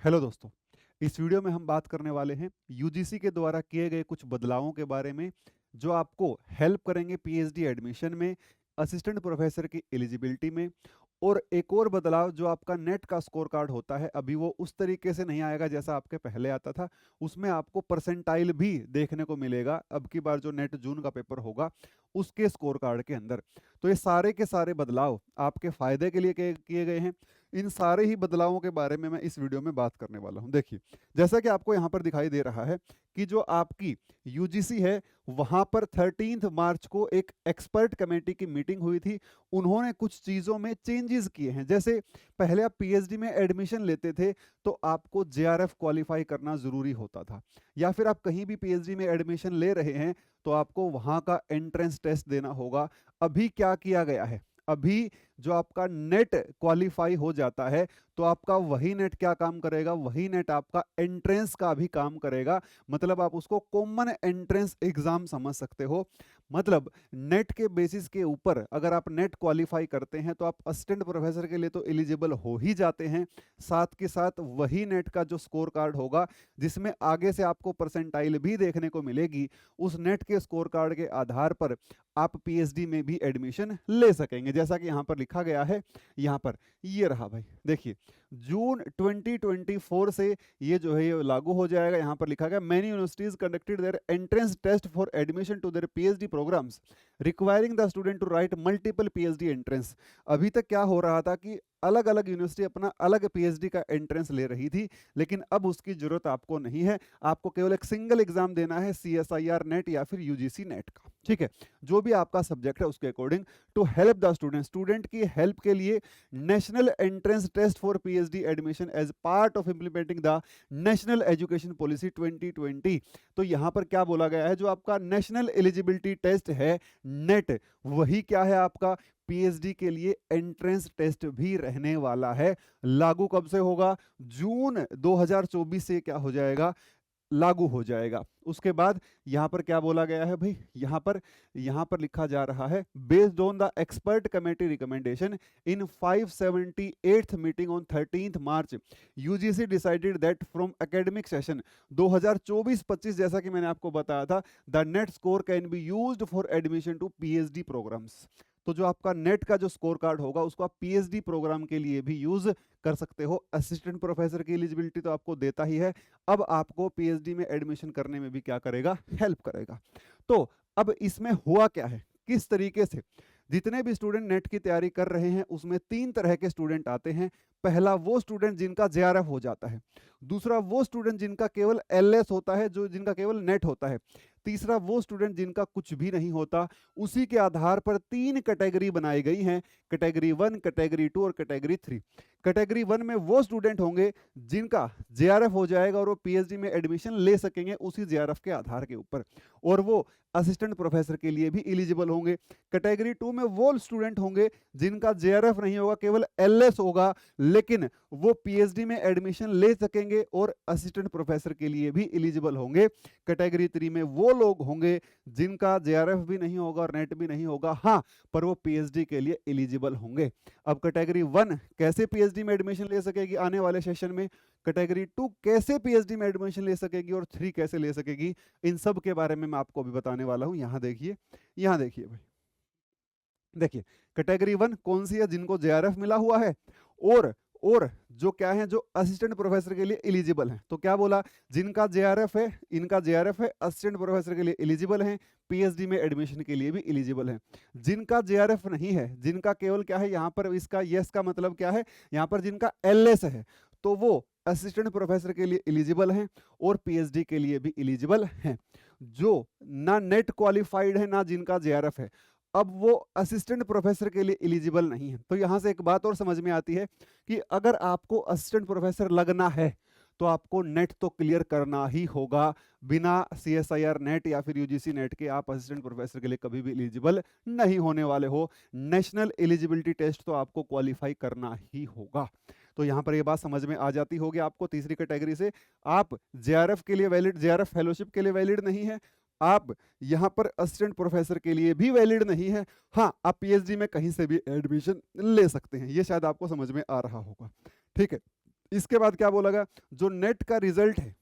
Hello दोस्तों। इस video में हम बात करने वाले हैं यूजीसी के द्वारा किए गए कुछ बदलावों के बारे में जो आपको हेल्प करेंगे पीएचडी एडमिशन में, असिस्टेंट प्रोफेसर की एलिजिबिलिटी में। और एक और बदलाव जो आपका नेट का स्कोर कार्ड होता है, अभी वो उस तरीके से नहीं आएगा जैसा आपके पहले आता था। उसमें आपको परसेंटाइल भी देखने को मिलेगा अब की बार जो नेट जून का पेपर होगा उसके स्कोर कार्ड के अंदर। तो ये सारे के सारे बदलाव आपके फायदे के लिए किए गए हैं। इन सारे ही बदलावों के बारे में मैं इस वीडियो में बात करने वाला हूं। देखिए, जैसा कि आपको यहाँ पर दिखाई दे रहा है कि जो आपकी यूजीसी है वहां पर 13 मार्च को एक एक्सपर्ट कमेटी की मीटिंग हुई थी। उन्होंने कुछ चीजों में चेंजेस किए हैं। जैसे पहले आप पीएचडी में एडमिशन लेते थे तो आपको जेआरएफ क्वालिफाई करना जरूरी होता था, या फिर आप कहीं भी पीएचडी में एडमिशन ले रहे हैं तो आपको वहां का एंट्रेंस टेस्ट देना होगा। अभी क्या किया गया है, अभी जो आपका नेट क्वालिफाई हो जाता है तो आपका वही नेट क्या काम करेगा, वही नेट आपका एंट्रेंस का भी काम करेगा। मतलब आप उसको कॉमन एंट्रेंस एग्जाम समझ सकते हो। मतलब नेट के बेसिस के ऊपर अगर आप नेट क्वालिफाई करते हैं तो आप असिस्टेंट प्रोफेसर के लिए तो एलिजिबल हो ही जाते हैं। साथ के साथ वही नेट का जो स्कोर कार्ड होगा जिसमें आगे से आपको परसेंटाइल भी देखने को मिलेगी, उस नेट के स्कोर कार्ड के आधार पर आप पीएचडी में भी एडमिशन ले सकेंगे। जैसा कि यहाँ पर लिखा गया है, यहाँ पर ये रहा भाई, देखिए जून 2024 से ये जो है ये लागू हो जाएगा। यहाँ पर लिखा गया many universities conducted their entrance test for admission to their PhD programmes requiring the student to write multiple PhD entrance. अभी तक क्या हो रहा था कि अलग अलग यूनिवर्सिटी अपना अलग पीएचडी का एंट्रेंस ले रही थी, लेकिन अब उसकी जरूरत आपको नहीं है। आपको केवल एक सिंगल एग्जाम देना है, सीएसआईआर नेट या फिर यूजीसी नेट का। ठीक है, जो भी आपका सब्जेक्ट है उसके according. To help the student, student की हेल्प के लिए national entrance test for PhD admission as part of implementing the national education policy 2020। तो यहां पर क्या बोला गया है, जो आपका नेशनल एलिजिबिलिटी टेस्ट है नेट, वही क्या है आपका पीएचडी के लिए एंट्रेंस टेस्ट भी रहने वाला है। लागू कब से होगा, जून 2024 से क्या हो जाएगा, लागू हो जाएगा। उसके बाद यहां पर क्या बोला गया है भाई, यहां पर लिखा जा रहा है based on the expert committee recommendation in 578th meeting on 13th March UGC decided that from academic session 2024-25, जैसा कि मैंने आपको बताया था, the NET score can be used for admission to PhD programmes. तो जो आपका नेट का जो स्कोर कार्ड होगा उसको आप पीएचडी प्रोग्राम के लिए भी यूज कर सकते हो। असिस्टेंट प्रोफेसर की एलिजिबिलिटी तो आपको देता ही है, अब आपको पीएचडी में एडमिशन करने में भी क्या करेगा, हेल्प करेगा। तो अब इसमें हुआ क्या है, किस तरीके से जितने भी स्टूडेंट नेट की तैयारी कर रहे हैं उसमें 3 तरह के स्टूडेंट आते हैं। पहला वो स्टूडेंट जिनका जेआरएफ हो जाता है, दूसरा वो स्टूडेंट जिनका केवल एलएस होता है, जो जिनका केवल नेट होता है, तीसरा वो स्टूडेंट जिनका कुछ भी नहीं होता। उसी के आधार पर 3 कैटेगरी बनाई गई हैं, कैटेगरी 1, कैटेगरी 2 और कैटेगरी 3। कैटेगरी 1 में वो स्टूडेंट होंगे जिनका जेआरएफ हो जाएगा और वो पीएचडी में एडमिशन ले सकेंगे उसी जेआरएफ के आधार के ऊपर, और वो असिस्टेंट प्रोफेसर के लिए भी एलिजिबल होंगे। कैटेगरी 2 में वो स्टूडेंट होंगे जिनका जेआरएफ नहीं होगा, केवल एलएस होगा, लेकिन वो पीएचडी में एडमिशन ले सकेंगे और असिस्टेंट प्रोफेसर के लिए भी एलिजिबल होंगे। कैटेगरी 3 में वो लोग होंगे जिनका जेआरएफ भी नहीं होगा और नेट भी नहीं होगा, हाँ, पर वो पीएचडी के लिए एलिजिबल होंगे। अब कैटेगरी 1 कैसे पीएचडी में एडमिशन ले सकेगी आने वाले सेशन में, कैटेगरी 2 कैसे पीएचडी में एडमिशन ले सकेगी और 3 कैसे ले सकेगी, इन सब के बारे में मैं आपको अभी बताने वाला हूं। यहां देखिए, यहां देखिए भाई, देखिए कैटेगरी 1 कौन सी है, जिनको जेआरएफ मिला हुआ है और जो क्या है, जो असिस्टेंट प्रोफेसर के लिए एलिजिबल हैं। तो क्या बोला, जिनका जेआरएफ है, इनका जेआरएफ है, असिस्टेंट प्रोफेसर के लिए एलिजिबल हैं, पीएचडी में एडमिशन के लिए भी एलिजिबल हैं। जिनका जेआरएफ नहीं है, जिनका केवल क्या है, यहाँ पर इसका यस का मतलब क्या है, यहाँ पर जिनका एलएस है तो वो असिस्टेंट प्रोफेसर के लिए एलिजिबल हैं और पीएचडी के लिए भी एलिजिबल हैं। जो ना नेट क्वालिफाइड है ना जिनका जेआरएफ है, अब वो असिस्टेंट प्रोफेसर के लिए एलिजिबल नहीं है। तो यहां से एक बात और समझ में आती है कि अगर आपको असिस्टेंट प्रोफेसर लगना है तो आपको नेट तो क्लियर करना ही होगा। बिना सीएसआईआर नेट या फिर यूजीसी नेट के आप असिस्टेंट प्रोफेसर के लिए कभी भी एलिजिबल नहीं होने वाले हो। नेशनल एलिजिबिलिटी टेस्ट तो आपको क्वालिफाई करना ही होगा। तो यहाँ पर ये बात समझ में आ जाती होगी आपको। तीसरी कैटेगरी से आप जेआरएफ के लिए वैलिड, जेआरएफ फेलोशिप के लिए वैलिड नहीं है, आप यहाँ पर असिस्टेंट प्रोफेसर के लिए भी वैलिड नहीं है, हाँ, आप पीएचडी में कहीं से भी एडमिशन ले सकते हैं। ये शायद आपको समझ में आ रहा होगा, ठीक है। इसके बाद क्या बोला गया, जो नेट का रिजल्ट है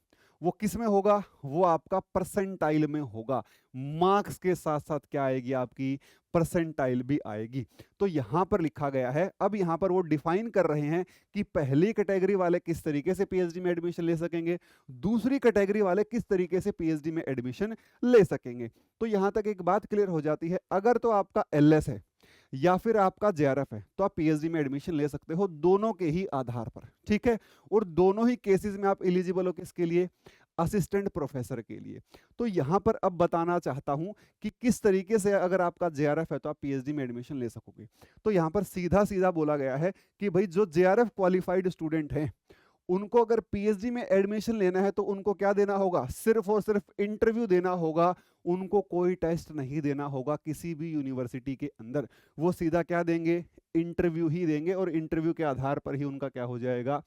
वो किस में होगा, वो आपका परसेंटाइल में होगा। मार्क्स के साथ साथ क्या आएगी, आपकी परसेंटाइल भी आएगी। तो यहां पर लिखा गया है, अब यहां पर वो डिफाइन कर रहे हैं कि पहली कैटेगरी वाले किस तरीके से पीएचडी में एडमिशन ले सकेंगे, दूसरी कैटेगरी वाले किस तरीके से पीएचडी में एडमिशन ले सकेंगे। तो यहां तक एक बात क्लियर हो जाती है, अगर तो आपका एलएस है या फिर आपका जेआरएफ है तो आप पीएचडी में एडमिशन ले सकते हो, दोनों के ही आधार पर, ठीक है। और दोनों ही केसेस में आप एलिजिबल हो किसके लिए, असिस्टेंट प्रोफेसर के लिए। तो यहां पर अब बताना चाहता हूं कि किस तरीके से अगर आपका जेआरएफ है तो आप पीएचडी में एडमिशन ले सकोगे। तो यहां पर सीधा सीधा बोला गया है कि भाई जो जेआरएफ क्वालिफाइड स्टूडेंट हैं उनको अगर पीएचडी में एडमिशन लेना है तो उनको क्या देना होगा, सिर्फ और सिर्फ इंटरव्यू देना होगा, उनको कोई टेस्ट नहीं देना होगा किसी भी यूनिवर्सिटी के अंदर। वो सीधा क्या देंगे, इंटरव्यू ही देंगे, और इंटरव्यू के आधार पर ही उनका क्या हो जाएगा,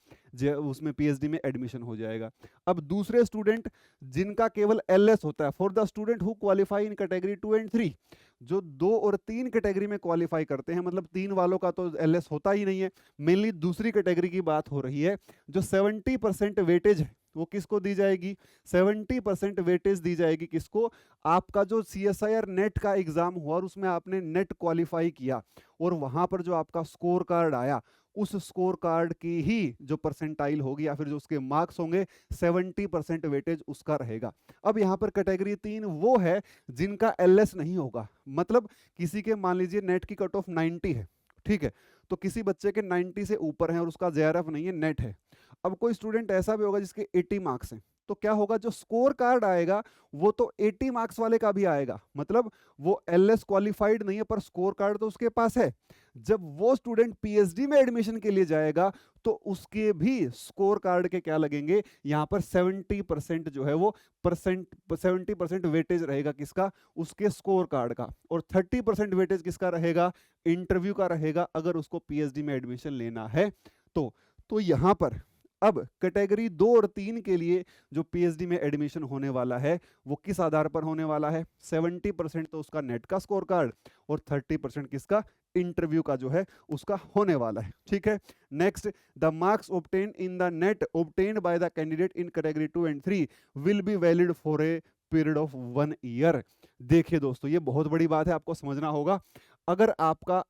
उसमें पीएचडी में एडमिशन हो जाएगा। अब दूसरे स्टूडेंट जिनका केवल एलएस होता है, for the student who qualify in category 2 and 3, जो 2 और 3 कैटेगरी में क्वालिफाई करते हैं, मतलब 3 वालों का तो एलएस होता ही नहीं है, मेनली दूसरी कैटेगरी की बात हो रही है, जो 70% वेटेज है वो किसको दी जाएगी, 70% वेटेज दी जाएगी किसको, आपका जो सीएसआईआर नेट का एग्जाम हुआ और उसमें आपने नेट क्वालिफाई किया और वहां पर जो आपका स्कोर कार्ड आया, उस स्कोर कार्ड की ही जो परसेंटाइल होगी या फिर जो उसके मार्क्स होंगे, 70% वेटेज उसका रहेगा। अब यहाँ पर कैटेगरी 3 वो है जिनका एलएस नहीं होगा, मतलब किसी के मान लीजिए नेट की कट ऑफ 90 है, ठीक है, तो किसी बच्चे के 90 से ऊपर है और उसका जेआरएफ नहीं है, नेट है। अब कोई स्टूडेंट ऐसा भी होगा जिसके 80 मार्क्स हैं, तो क्या होगा, जो स्कोर कार्ड आएगा वो तो 80 मार्क्स वाले का भी आएगा, मतलब वो एलएस क्वालिफाइड नहीं है पर स्कोर कार्ड तो उसके पास है। जब वो स्टूडेंट पीएचडी में एडमिशन के लिए जाएगा तो उसके भी स्कोर कार्ड के क्या लगेंगे, यहां पर 70% जो है वो 70% वेटेज रहेगा किसका, उसके स्कोर कार्ड का, और 30% वेटेज किसका रहेगा, इंटरव्यू का रहेगा, अगर उसको पीएचडी में एडमिशन लेना है तो यहां पर अब कैटेगरी 2 और 3 के लिए जो पीएचडी में एडमिशन होने वाला है वो किस आधार पर होने वाला है, 70% तो उसका नेट का स्कोर कार्ड और 30% किसका, इंटरव्यू का जो है उसका होने वाला है, ठीक है। Next, the marks obtain in the net obtained by the candidate in category 2 and 3 will be valid for a period of 1 year. देखिए दोस्तों, ये बहुत बड़ी बात है, आपको समझना होगा। अगर आपका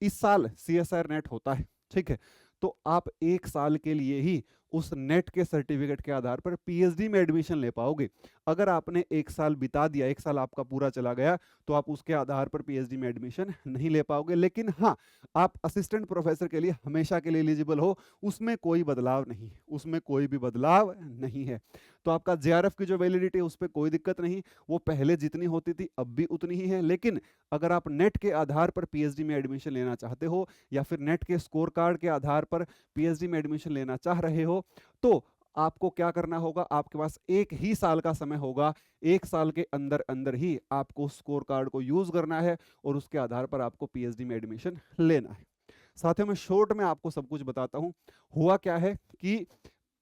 इस साल सीएसआईआर नेट होता है, ठीक है, तो आप 1 साल के लिए ही उस नेट के सर्टिफिकेट के आधार पर पीएचडी में एडमिशन ले पाओगे। अगर आपने 1 साल बिता दिया, 1 साल आपका पूरा चला गया, तो आप उसके आधार पर पीएचडी में एडमिशन नहीं ले पाओगे। लेकिन हाँ, आप असिस्टेंट प्रोफेसर के लिए हमेशा के लिए एलिजिबल हो, उसमें कोई बदलाव नहीं, उसमें कोई भी बदलाव नहीं है। तो आपका जेआरएफ की जो वैलिडिटी है उस पर कोई दिक्कत नहीं, वो पहले जितनी होती थी अब भी उतनी ही है। लेकिन अगर आप नेट के आधार पर पीएचडी में एडमिशन लेना चाहते हो या फिर नेट के स्कोर कार्ड के आधार पर पीएचडी में एडमिशन लेना चाह रहे हो, तो आपको क्या करना होगा, आपके पास 1 ही साल का समय होगा, 1 साल के अंदर अंदर ही आपको स्कोर कार्ड को यूज करना है और उसके आधार पर आपको पीएचडी में एडमिशन लेना है। साथियों, मैं शॉर्ट में आपको सब कुछ बताता हूं। हुआ क्या है कि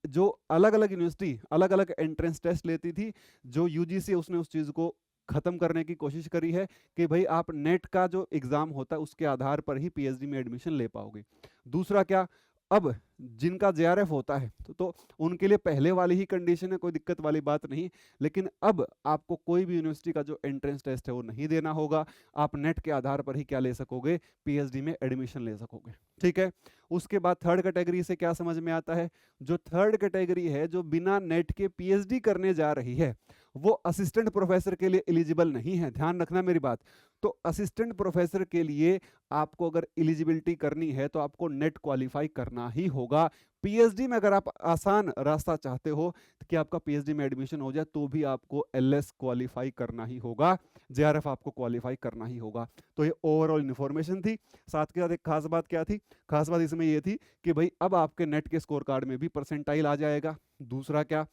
जो अलग अलग यूनिवर्सिटी अलग अलग एंट्रेंस टेस्ट लेती थी, जो यूजीसी उसने उस चीज को खत्म करने की कोशिश करी है कि भाई आप नेट का जो एग्जाम होता है उसके आधार पर ही पीएचडी में एडमिशन ले पाओगे। दूसरा क्या, अब जिनका जेआरएफ होता है तो उनके लिए पहले वाली ही कंडीशन है, कोई दिक्कत वाली बात नहीं। लेकिन अब आपको कोई भी यूनिवर्सिटी का जो एंट्रेंस टेस्ट है वो नहीं देना होगा, आप नेट के आधार पर ही क्या ले सकोगे, पीएचडी में एडमिशन ले सकोगे, ठीक है। उसके बाद थर्ड कैटेगरी से क्या समझ में आता है, जो थर्ड कैटेगरी है जो बिना नेट के पीएचडी करने जा रही है वो असिस्टेंट प्रोफेसर के लिए एलिजिबल नहीं है, ध्यान रखना मेरी बात। तो असिस्टेंट प्रोफेसर के लिए आपको अगर एलिजिबिलिटी करनी है तो आपको नेट क्वालिफाई करना ही होगा। पीएचडी में अगर आप आसान रास्ता चाहते हो कि आपका पीएचडी में एडमिशन हो जाए तो भी आपको एलएस क्वालिफाई करना ही होगा, जेआरएफ आपको क्वालिफाई करना ही होगा। तो ये ओवरऑल इन्फॉर्मेशन थी। साथ के साथ एक खास बात क्या थी, खास बात इसमें ये थी कि भाई अब आपके नेट के स्कोर कार्ड में भी परसेंटाइल आ जाएगा। दूसरा क्या,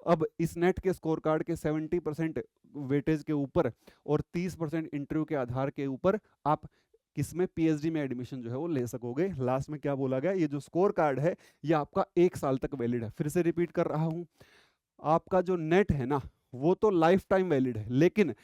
अब इस नेट के स्कोर कार्ड के 70% वेटेज के ऊपर और 30% इंटरव्यू के आधार के ऊपर आप किसमें, पीएचडी में एडमिशन जो है वो ले सकोगे। लास्ट में क्या बोला गया, ये जो स्कोर कार्ड है ये आपका 1 साल तक वैलिड है। फिर से रिपीट कर रहा हूं, आपका जो नेट है ना वो तो लाइफ टाइम वैलिड है, लेकिन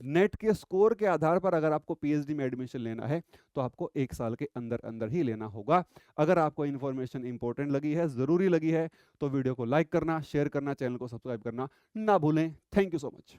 नेट के स्कोर के आधार पर अगर आपको पीएचडी में एडमिशन लेना है तो आपको 1 साल के अंदर अंदर ही लेना होगा। अगर आपको इन्फॉर्मेशन इंपॉर्टेंट लगी है, जरूरी लगी है, तो वीडियो को लाइक करना, शेयर करना, चैनल को सब्सक्राइब करना ना भूलें। Thank you so much.